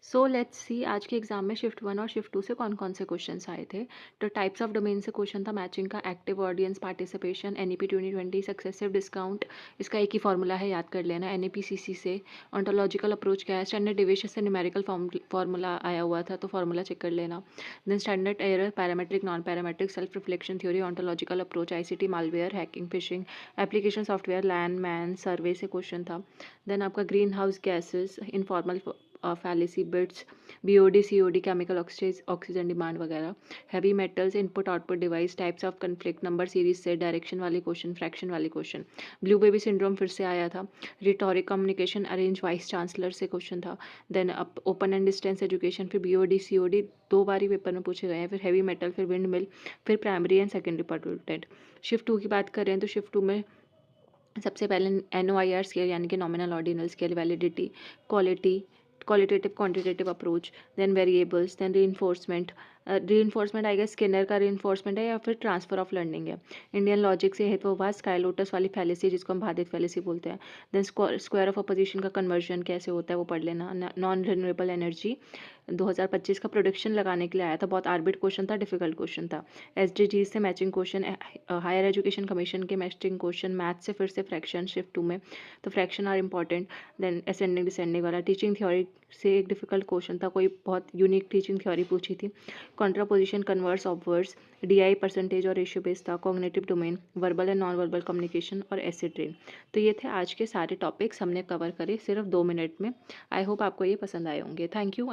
So let's see आज के exam में शिफ्ट 1 और शिफ्ट 2 से कौन कौन से क्वेश्चंस आए थे। तो टाइप्स ऑफ डोमेन से क्वेश्चन था मैचिंग का, active audience participation, NEP 2020 successive discount. इसका एक ही फॉर्मूला है, याद कर लेना, एनईपीसीसी से। ऑन्टोलॉजिकल अप्रोच क्या है, स्टैंडर्ड डिविएशन से न्यूमेरिकल फॉर्मूला आया हुआ था, तो फॉर्मूला चेक कर लेना। Then standard error, parametric, non parametric, self reflection theory, ontological approach, ICT, malware, hacking, phishing, application software, land man survey से क्वेश्चन था। देन आपका greenhouse gases, informal fallacy bits, BOD COD, chemical oxygen demand वगैरह। Heavy metals, input output device, types of conflict, number series से, direction वाले question, fraction वाले question. Blue baby syndrome फिर से आया था। Rhetoric communication, arrange vice chancellor से question था। Then up open and distance education, फिर बीओडी सीओडी दो बार ही पेपर में पूछे गए हैं, फिर हैवी मेटल, फिर विंड मिल, फिर primary and secondary pollutant. Shift two की बात करें तो शिफ्ट टू में सबसे पहले NOIR स्केल यानी कि nominal ordinal scale, validity, quality, qualitative quantitative approach, then variables, then reinforcement. Reinforcement आएगा स्किनर का रीइंफोर्समेंट है या फिर ट्रांसफर ऑफ लर्निंग है। इंडियन लॉजिक से हेतुवाद, स्काई लोटस वाली फैलेसी जिसको हम बाधित फैलेसी बोलते हैं। देन स्क्वायर ऑफ अपोजिशन का कन्वर्जन कैसे होता है वो पढ़ लेना। नॉन रिन्यूएबल एनर्जी 2025 का प्रोडिक्शन लगाने के लिए आया था, बहुत आर्बिट क्वेश्चन था, डिफिकल्ट क्वेश्चन था। SDG से matching question, higher education commission के मैचिंग क्वेश्चन, मैथ से फिर से फ्रैक्शन शिफ्ट टू में, तो fraction are important. Then ascending descending वाला टीचिंग थ्योरी से एक डिफिकल्ट क्वेश्चन था, कोई बहुत यूनिक टीचिंग थ्योरी पूछी थी। कॉन्ट्रापोजिशन, कन्वर्स ऑब्वर्स, DI परसेंटेज और रेशियो बेस था। Cognitive domain, verbal and non verbal communication और एसिड ट्रेन। तो ये थे आज के सारे टॉपिक्स हमने कवर करे सिर्फ 2 मिनट में। आई होप आपको ये पसंद आए होंगे। Thank you.